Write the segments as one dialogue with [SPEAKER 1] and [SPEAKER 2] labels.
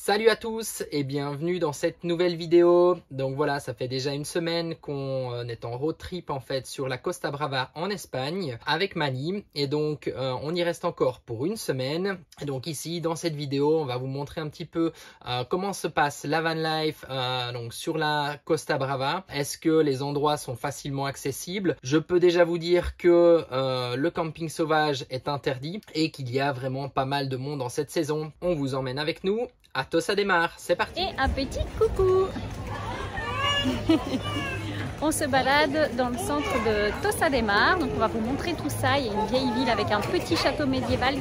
[SPEAKER 1] Salut à tous et bienvenue dans cette nouvelle vidéo. Donc voilà, ça fait déjà une semaine qu'on est en road trip en fait sur la Costa Brava en Espagne avec Mani. Et donc on y reste encore pour une semaine. Et donc ici dans cette vidéo, on va vous montrer un petit peu comment se passe la van life donc sur la Costa Brava. Est-ce que les endroits sont facilement accessibles? Je peux déjà vous dire que le camping sauvage est interdit et qu'il y a vraiment pas mal de monde en cette saison. On vous emmène avec nous. À Tossa de Mar, c'est parti.
[SPEAKER 2] Et un petit coucou. On se balade dans le centre de Tossa de Mar, donc on va vous montrer tout ça. Il y a une vieille ville avec un petit château médiéval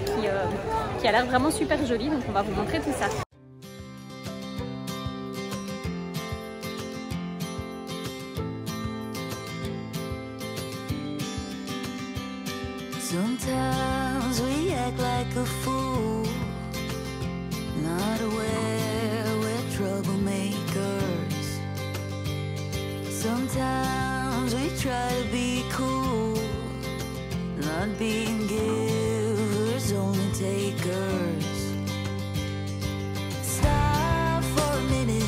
[SPEAKER 2] qui a l'air vraiment super joli, donc on va vous montrer tout ça.
[SPEAKER 3] Sometimes we act like a fool, not aware we're troublemakers. Sometimes we try to be cool, not being givers, only takers. Stop for a minute,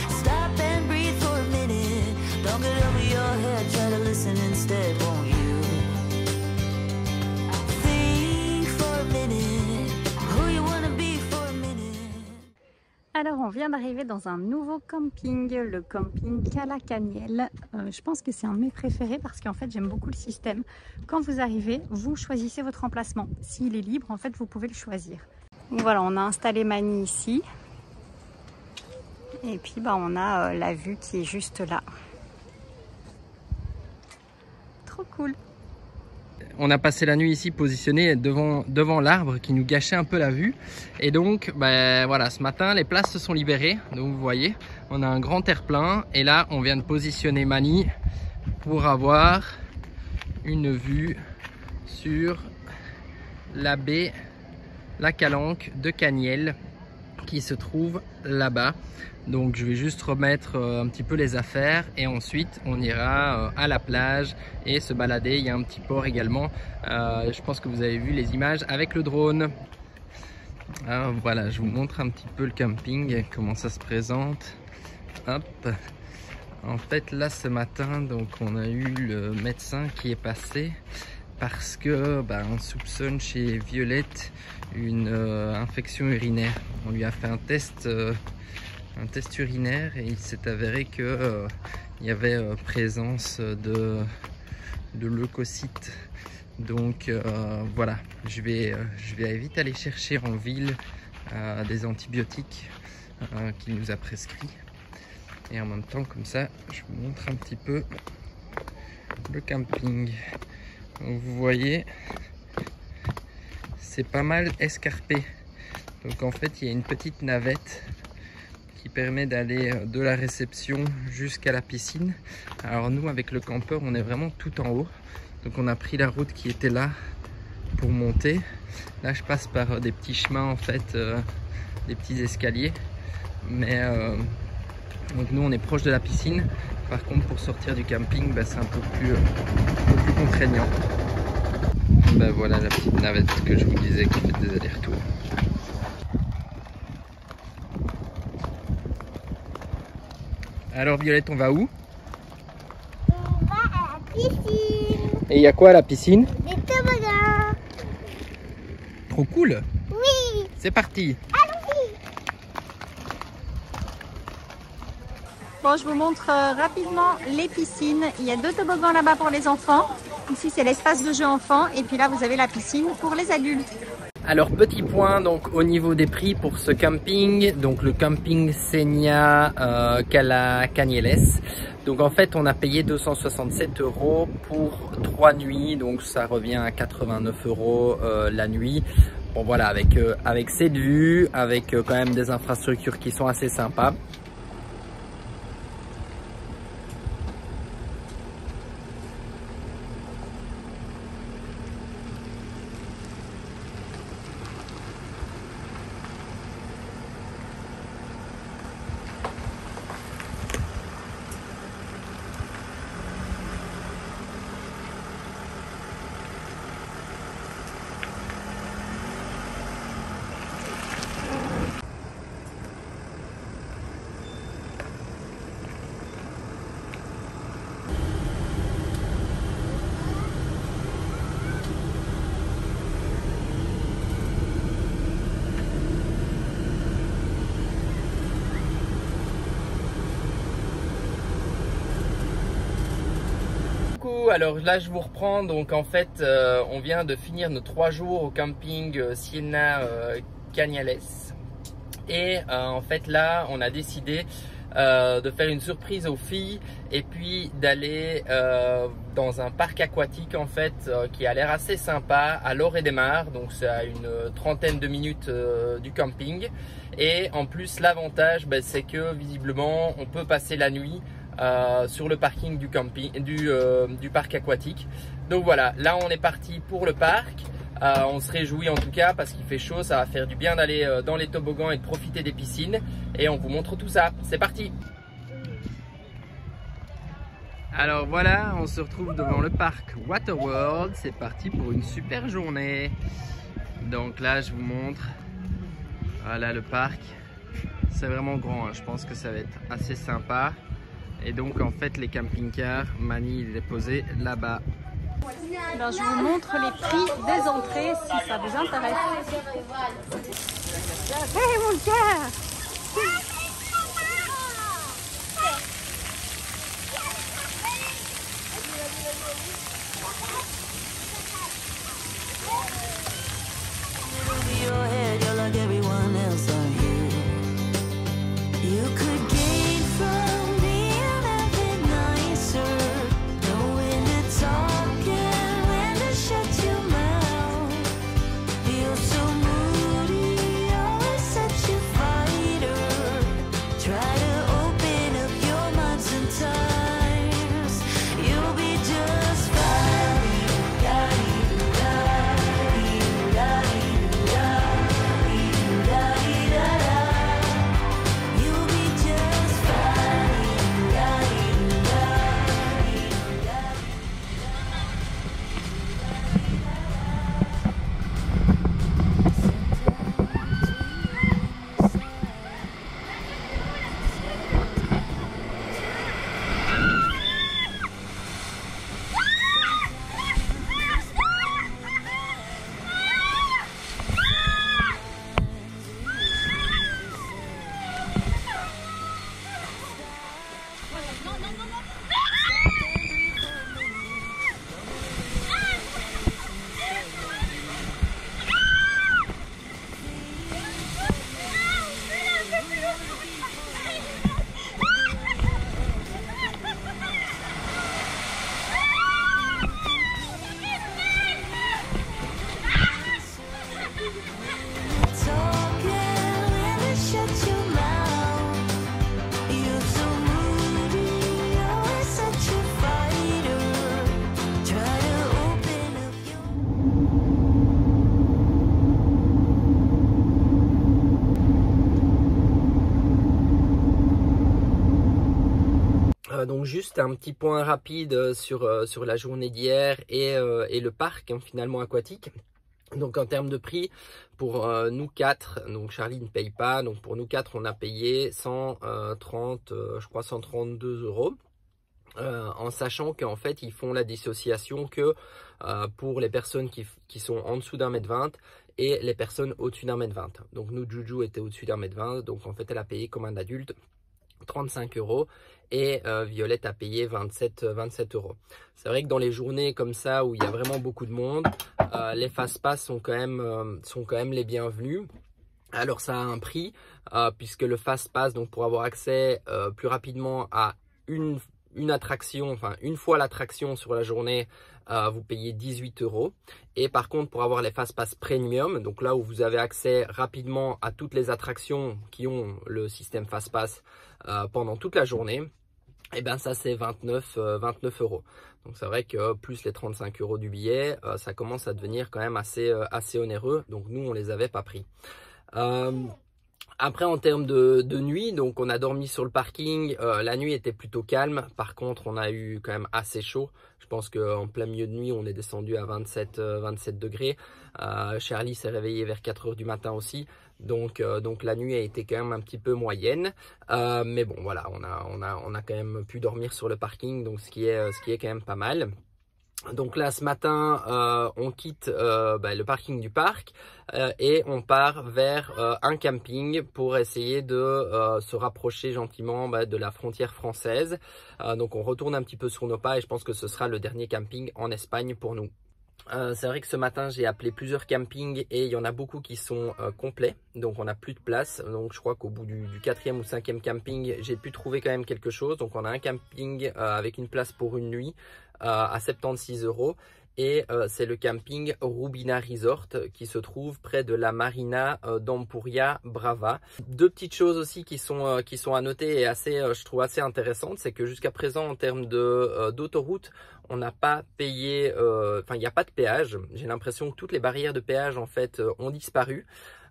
[SPEAKER 3] stop and breathe for a minute. Don't get over your head, try to listen instead, won't you?
[SPEAKER 2] Alors on vient d'arriver dans un nouveau camping, le camping Cala Canyelles. Je pense que c'est un de mes préférés parce qu'en fait j'aime beaucoup le système. Quand vous arrivez, vous choisissez votre emplacement. S'il est libre, en fait vous pouvez le choisir. Voilà, on a installé Mani ici. Et puis on a la vue qui est juste là. Trop cool.
[SPEAKER 1] On a passé la nuit ici positionné devant l'arbre qui nous gâchait un peu la vue. Et donc voilà, ce matin les places se sont libérées. Donc vous voyez, on a un grand terre-plein. Et là on vient de positionner Mani pour avoir une vue sur la baie La Calanque de Canyelles qui se trouve là-bas. Donc je vais juste remettre un petit peu les affaires et ensuite on ira à la plage et se balader. Il y a un petit port également. Je pense que vous avez vu les images avec le drone. Alors, voilà, je vous montre un petit peu le camping, comment ça se présente. Hop. En fait là ce matin donc on a eu le médecin qui est passé parce que on soupçonne chez Violette une infection urinaire. On lui a fait un test urinaire et il s'est avéré que il y avait présence de leucocytes. Donc voilà, je vais vite aller chercher en ville des antibiotiques qu'il nous a prescrits. Et en même temps, comme ça, je vous montre un petit peu le camping. Donc, vous voyez, c'est pas mal escarpé. Donc en fait, il y a une petite navette qui permet d'aller de la réception jusqu'à la piscine. Alors nous, avec le campeur, on est vraiment tout en haut. Donc on a pris la route qui était là pour monter. Là, je passe par des petits chemins, en fait, des petits escaliers. Mais donc nous, on est proche de la piscine. Par contre, pour sortir du camping, c'est un peu plus contraignant. Voilà la petite navette que je vous disais qui fait des allers-retours. Alors Violette, on va où?
[SPEAKER 4] On va à la piscine.
[SPEAKER 1] Et il y a quoi à la piscine?
[SPEAKER 4] Des toboggans.
[SPEAKER 1] Trop cool.
[SPEAKER 4] Oui.
[SPEAKER 1] C'est parti.
[SPEAKER 4] Allons-y.
[SPEAKER 2] Bon, je vous montre rapidement les piscines. Il y a 2 toboggans là-bas pour les enfants. Ici, c'est l'espace de jeu enfant. Et puis là, vous avez la piscine pour les adultes.
[SPEAKER 1] Alors, petit point donc au niveau des prix pour ce camping. Donc, le camping Senia Cala Canyelles. Donc, en fait, on a payé 267 € pour 3 nuits. Donc, ça revient à 89 € la nuit. Bon, voilà, avec cette vue, avec quand même des infrastructures qui sont assez sympas. alors là je vous reprends. Donc en fait on vient de finir nos 3 jours au camping Siena Cañales. Et en fait là on a décidé de faire une surprise aux filles et puis d'aller dans un parc aquatique en fait qui a l'air assez sympa à Lloret-de-Mar. Donc c'est à une trentaine de minutes du camping. Et en plus l'avantage c'est que visiblement on peut passer la nuit sur le parking du camping du parc aquatique. Donc voilà, là on est parti pour le parc. On se réjouit en tout cas parce qu'il fait chaud, ça va faire du bien d'aller dans les toboggans et de profiter des piscines. Et on vous montre tout ça, c'est parti. Alors voilà, on se retrouve devant le parc Waterworld. C'est parti pour une super journée. Donc là je vous montre, voilà le parc. C'est vraiment grand, hein. Je pense que ça va être assez sympa. Et donc en fait les camping-cars, Mani il est posé là-bas.
[SPEAKER 2] Alors je vous montre les prix des entrées si ça vous intéresse. Hey mon cœur!
[SPEAKER 3] Over your head, you're like everyone else on here. You could gain from being a bit nicer, knowing to talk and when to shut your mouth. You're so moody, always such a fighter. Try to open up your mind sometimes. You'll be just fine. You'll be just
[SPEAKER 1] Donc juste un petit point rapide sur la journée d'hier et le parc hein, finalement aquatique. Donc en termes de prix, pour nous 4, donc Charlie ne paye pas, donc pour nous 4 on a payé 132 €. En sachant qu'en fait ils font la dissociation que pour les personnes qui sont en dessous d'1,20 m et les personnes au-dessus d'1,20 m. Donc nous Juju était au-dessus d'1,20 m, donc en fait elle a payé comme un adulte 35 € et Violette a payé 27 €. C'est vrai que dans les journées comme ça où il y a vraiment beaucoup de monde, les fast-pass sont quand même les bienvenus. Alors ça a un prix puisque le fast-pass, donc pour avoir accès plus rapidement à une attraction, enfin une fois l'attraction sur la journée, vous payez 18 €. Et par contre pour avoir les fast-pass premium, donc là où vous avez accès rapidement à toutes les attractions qui ont le système fast-pass pendant toute la journée, et bien ça c'est 29 €. Donc c'est vrai que plus les 35 € du billet, ça commence à devenir quand même assez onéreux. Donc nous on les avait pas pris. Après en termes de nuit, donc on a dormi sur le parking, la nuit était plutôt calme, par contre on a eu quand même assez chaud. Je pense qu'en plein milieu de nuit on est descendu à 27 degrés. Charlie s'est réveillé vers 4 h du matin aussi, donc la nuit a été quand même un petit peu moyenne. Mais bon voilà, on a quand même pu dormir sur le parking, donc ce qui est quand même pas mal. Donc là, ce matin, on quitte le parking du parc et on part vers un camping pour essayer de se rapprocher gentiment de la frontière française. Donc on retourne un petit peu sur nos pas et je pense que ce sera le dernier camping en Espagne pour nous. C'est vrai que ce matin j'ai appelé plusieurs campings et il y en a beaucoup qui sont complets, donc on n'a plus de place. Donc je crois qu'au bout du 4e ou 5e camping j'ai pu trouver quand même quelque chose. Donc on a un camping avec une place pour une nuit à 76 € et c'est le camping Rubina Resort qui se trouve près de la marina d'Ampuria Brava. Deux petites choses aussi qui sont à noter et je trouve assez intéressantes, c'est que jusqu'à présent en termes d'autoroute, on n'a pas payé, il n'y a pas de péage. J'ai l'impression que toutes les barrières de péage en fait ont disparu.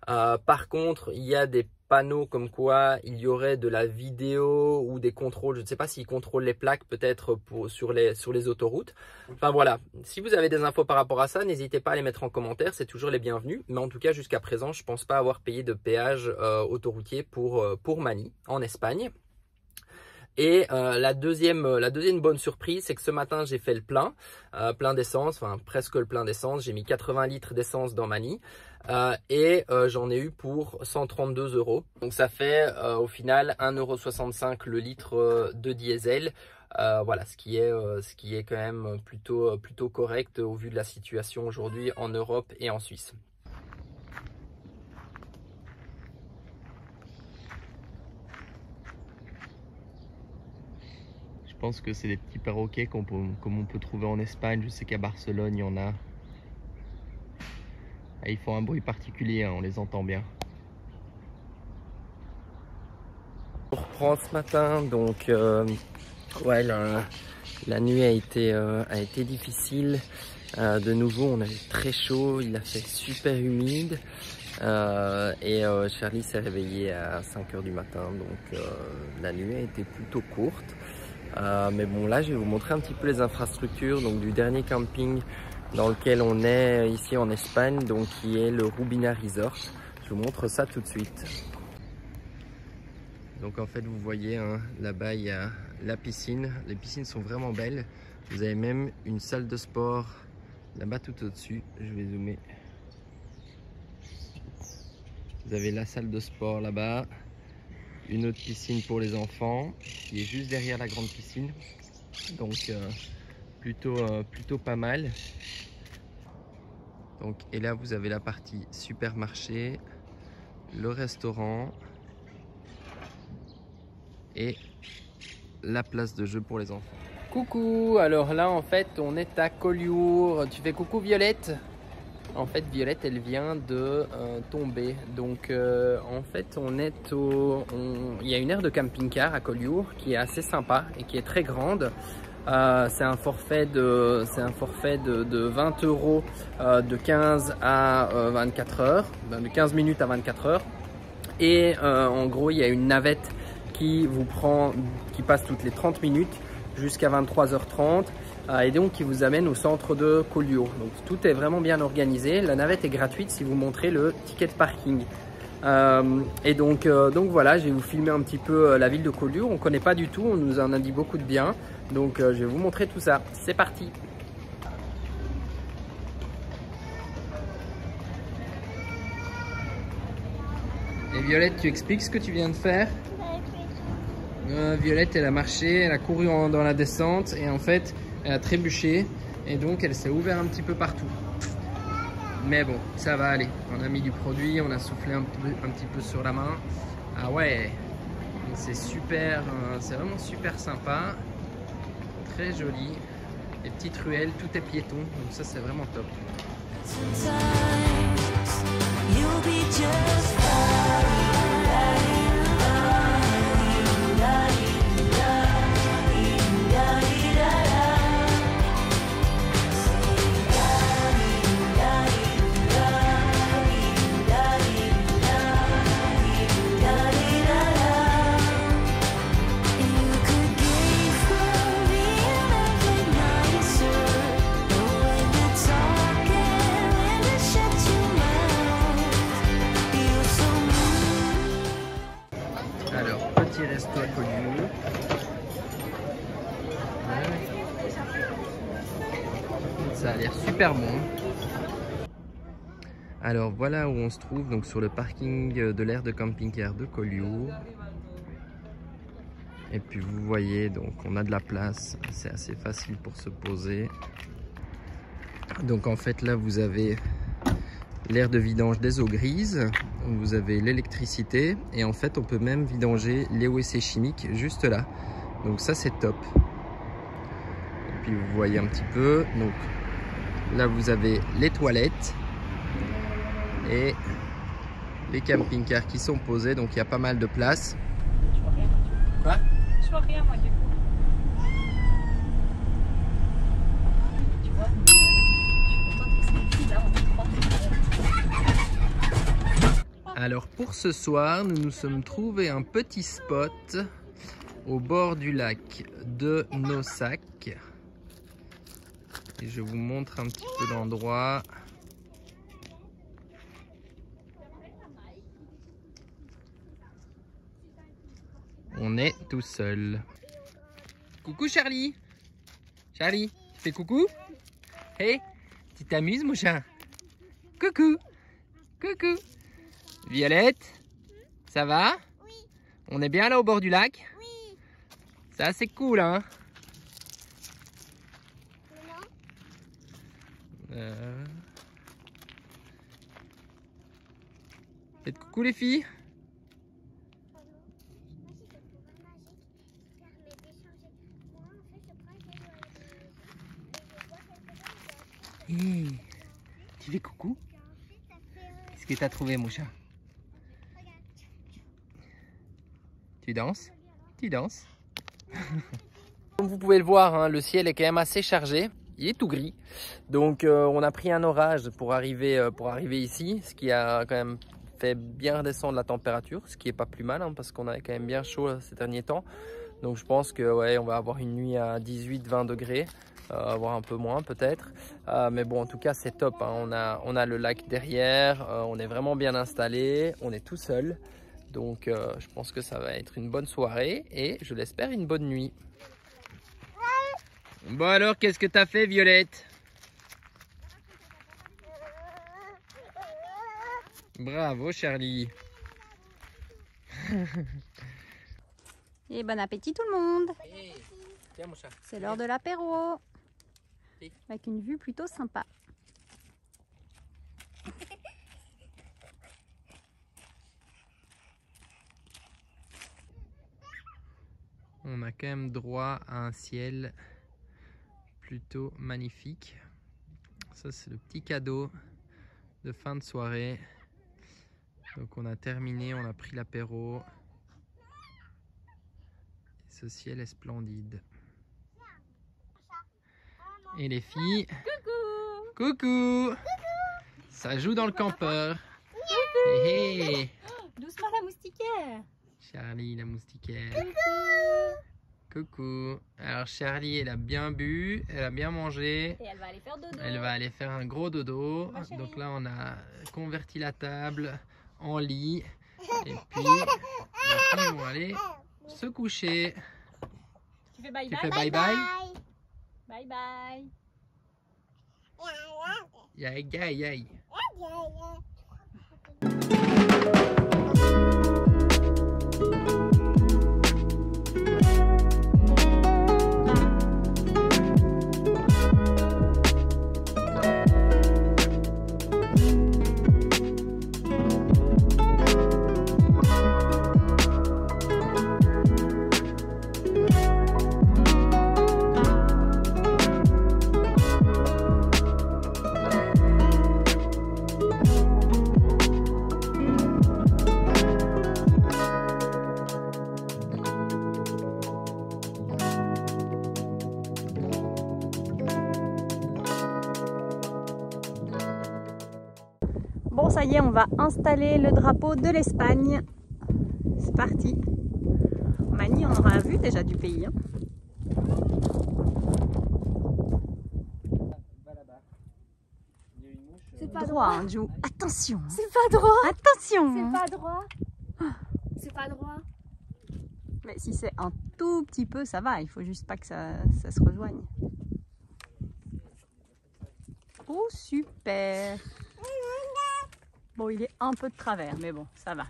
[SPEAKER 1] Par contre, il y a des panneaux comme quoi il y aurait de la vidéo ou des contrôles. Je ne sais pas s'ils contrôlent les plaques peut-être sur les autoroutes. Enfin voilà, si vous avez des infos par rapport à ça, n'hésitez pas à les mettre en commentaire, c'est toujours les bienvenus. Mais en tout cas, jusqu'à présent, je ne pense pas avoir payé de péage autoroutier pour Mani en Espagne. Et la deuxième bonne surprise, c'est que ce matin j'ai fait le plein d'essence, enfin presque le plein d'essence. J'ai mis 80 litres d'essence dans Mani et j'en ai eu pour 132 €. Donc ça fait au final 1,65 € le litre de diesel. Voilà, ce qui est quand même plutôt correct au vu de la situation aujourd'hui en Europe et en Suisse. Je pense que c'est des petits perroquets comme on peut trouver en Espagne. Je sais qu'à Barcelone, il y en a. Et ils font un bruit particulier, hein, on les entend bien. On reprend ce matin, donc ouais, la nuit a été difficile. De nouveau, on avait très chaud, il a fait super humide. Et Charlie s'est réveillé à 5 h du matin, donc la nuit a été plutôt courte. Mais bon, là je vais vous montrer un petit peu les infrastructures donc du dernier camping dans lequel on est ici en Espagne, donc qui est le Rubina Resort. Je vous montre ça tout de suite. Donc en fait vous voyez hein, là-bas il y a la piscine. Les piscines sont vraiment belles. Vous avez même une salle de sport là-bas tout au-dessus. Je vais zoomer. Vous avez la salle de sport là-bas. Une autre piscine pour les enfants qui est juste derrière la grande piscine, donc plutôt pas mal. Donc, et là vous avez la partie supermarché, le restaurant et la place de jeu pour les enfants. Coucou, alors là en fait on est à Collioure. Tu fais coucou Violette? En fait Violette elle vient de tomber, donc en fait il y a une aire de camping-car à Collioure qui est assez sympa et qui est très grande. C'est un forfait de 20 € de 15 à 24 heures, de 15 minutes à 24 heures. Et en gros il y a une navette qui passe toutes les 30 minutes jusqu'à 23 h 30. Et donc qui vous amène au centre de Collioure. Donc tout est vraiment bien organisé. La navette est gratuite si vous montrez le ticket de parking. Et donc voilà, je vais vous filmer un petit peu la ville de Collioure. On ne connaît pas du tout, on nous en a dit beaucoup de bien. Donc je vais vous montrer tout ça. C'est parti. Et Violette, tu expliques ce que tu viens de faire? Violette, elle a marché, elle a couru dans la descente et en fait elle a trébuché et donc elle s'est ouverte un petit peu partout. Mais bon, ça va aller. On a mis du produit, on a soufflé un petit peu sur la main. Ah ouais, c'est super, c'est vraiment super sympa. Très joli. Les petites ruelles, tout est piéton, donc ça c'est vraiment top. Resto à Collioure. Ça a l'air super bon. Alors voilà où on se trouve, donc sur le parking de l'aire de camping-car de Collioure. Et puis vous voyez, donc on a de la place, c'est assez facile pour se poser. Donc en fait là vous avez l'aire de vidange des eaux grises, vous avez l'électricité et en fait on peut même vidanger les WC chimiques juste là. Donc ça c'est top. Et puis vous voyez un petit peu, donc là vous avez les toilettes et les camping-cars qui sont posés, donc il y a pas mal de place.
[SPEAKER 2] Je vois rien.
[SPEAKER 1] Quoi?
[SPEAKER 2] Je vois rien moi du coup. Tu vois, je suis contente que c'est petit là, on est trois.
[SPEAKER 1] Alors pour ce soir, nous nous sommes trouvés un petit spot au bord du lac de Nossac. Et je vous montre un petit peu l'endroit. On est tout seul. Coucou Charlie. Charlie, tu fais coucou? Hey, tu t'amuses mon chat? Coucou. Coucou. Violette, ça va?
[SPEAKER 4] Oui.
[SPEAKER 1] On est bien là au bord du lac?
[SPEAKER 4] Oui.
[SPEAKER 1] Ça c'est cool hein? Faites coucou les filles. Hey, tu fais coucou? Qu'est-ce que tu as trouvé mon chat? Tu danses? Tu danses? Comme vous pouvez le voir, hein, le ciel est quand même assez chargé. Il est tout gris. Donc on a pris un orage pour arriver ici, ce qui a quand même fait bien redescendre la température, ce qui est pas plus mal hein, parce qu'on a quand même bien chaud ces derniers temps. Donc je pense que ouais, on va avoir une nuit à 18-20 degrés. Voire un peu moins peut-être, mais bon en tout cas c'est top hein. On a le lac derrière, on est vraiment bien installé, on est tout seul, donc je pense que ça va être une bonne soirée et je l'espère une bonne nuit. Bon alors qu'est-ce que t'as fait Violette? Bravo Charlie.
[SPEAKER 2] Et bon appétit tout le monde.
[SPEAKER 1] Hey, tiens mon chat.
[SPEAKER 2] C'est l'heure de l'apéro. Avec une vue plutôt sympa.
[SPEAKER 1] On a quand même droit à un ciel plutôt magnifique. Ça c'est le petit cadeau de fin de soirée. Donc on a terminé, on a pris l'apéro. Ce ciel est splendide. Et les filles, coucou. Coucou. Ça joue dans le campeur. Hey, hey.
[SPEAKER 2] Doucement la moustiquaire.
[SPEAKER 1] Charlie la moustiquaire. Coucou. Alors Charlie, elle a bien bu, elle a bien mangé.
[SPEAKER 2] Et elle va aller faire dodo.
[SPEAKER 1] Elle va aller faire un gros dodo. Donc là, on a converti la table en lit. Et puis, les filles vont aller se coucher.
[SPEAKER 2] Tu fais bye
[SPEAKER 1] Tu
[SPEAKER 2] bye.
[SPEAKER 1] fais bye bye.
[SPEAKER 2] Bye bye.
[SPEAKER 1] Yay, yay, yay.
[SPEAKER 2] Bon, ça y est, on va installer le drapeau de l'Espagne. C'est parti. Mani, on aura vu déjà du pays. Hein.
[SPEAKER 4] C'est pas
[SPEAKER 2] Droit,
[SPEAKER 4] droit.
[SPEAKER 2] hein, Jou. Attention.
[SPEAKER 4] C'est pas droit.
[SPEAKER 2] Attention.
[SPEAKER 4] C'est pas droit. C'est pas droit.
[SPEAKER 2] Mais si c'est un tout petit peu, ça va. Il faut juste pas que ça se rejoigne. Oh, super. Bon, il est un peu de travers, mais bon, ça va.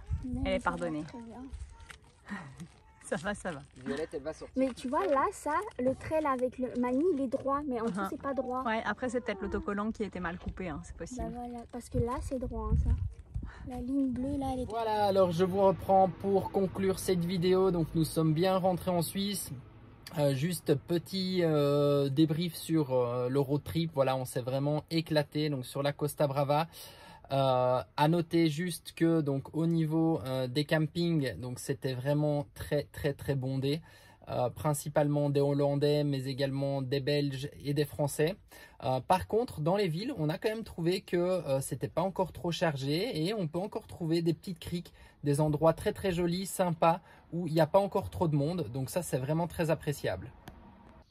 [SPEAKER 2] Elle est pardonnée. Ça va, ça va.
[SPEAKER 1] Violette, elle va sortir.
[SPEAKER 4] Mais tu vois, là, ça, le trait là avec le mani, il est droit, mais en dessous, c'est pas droit.
[SPEAKER 2] Ouais, après, c'est peut-être l'autocollant qui était mal coupé, hein, c'est
[SPEAKER 4] Bah
[SPEAKER 2] possible.
[SPEAKER 4] voilà, parce que là, c'est droit, hein, ça. La ligne bleue, là, elle est droite.
[SPEAKER 1] Voilà, alors je vous reprends pour conclure cette vidéo. Donc nous sommes bien rentrés en Suisse. Juste petit débrief sur le road trip. Voilà, on s'est vraiment éclaté donc sur la Costa Brava. À noter juste que donc au niveau des campings, donc c'était vraiment très bondé. Principalement des Hollandais, mais également des Belges et des Français. Par contre, dans les villes, on a quand même trouvé que c'était pas encore trop chargé et on peut encore trouver des petites criques, des endroits très jolis, sympas, où il n'y a pas encore trop de monde. Donc ça, c'est vraiment très appréciable.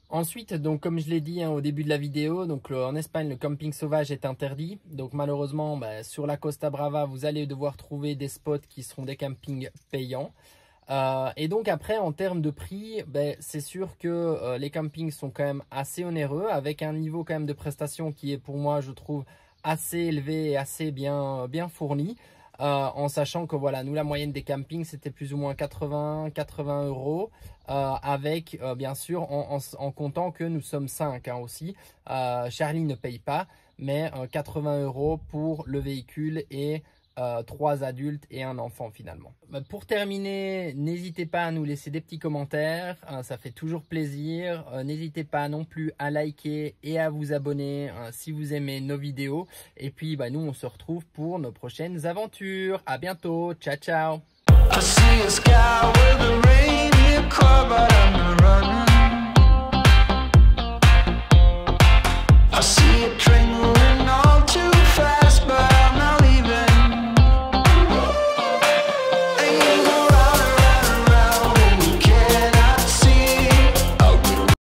[SPEAKER 1] Ensuite, donc comme je l'ai dit au début de la vidéo, donc en Espagne, le camping sauvage est interdit. Donc malheureusement, sur la Costa Brava, vous allez devoir trouver des spots qui seront des campings payants. Et donc après en termes de prix, c'est sûr que les campings sont quand même assez onéreux, avec un niveau quand même de prestation qui est pour moi je trouve assez élevé et assez bien fourni, en sachant que voilà, nous la moyenne des campings c'était plus ou moins 80 euros, avec bien sûr en comptant que nous sommes 5 aussi. Charlie ne paye pas, mais 80 euros pour le véhicule et 3 adultes et un enfant finalement. Pour terminer, n'hésitez pas à nous laisser des petits commentaires, ça fait toujours plaisir. N'hésitez pas non plus à liker et à vous abonner si vous aimez nos vidéos. Et puis nous on se retrouve pour nos prochaines aventures. À bientôt, ciao ciao.
[SPEAKER 5] I see a sky with a reindeer car, but I'm not running. I see a train.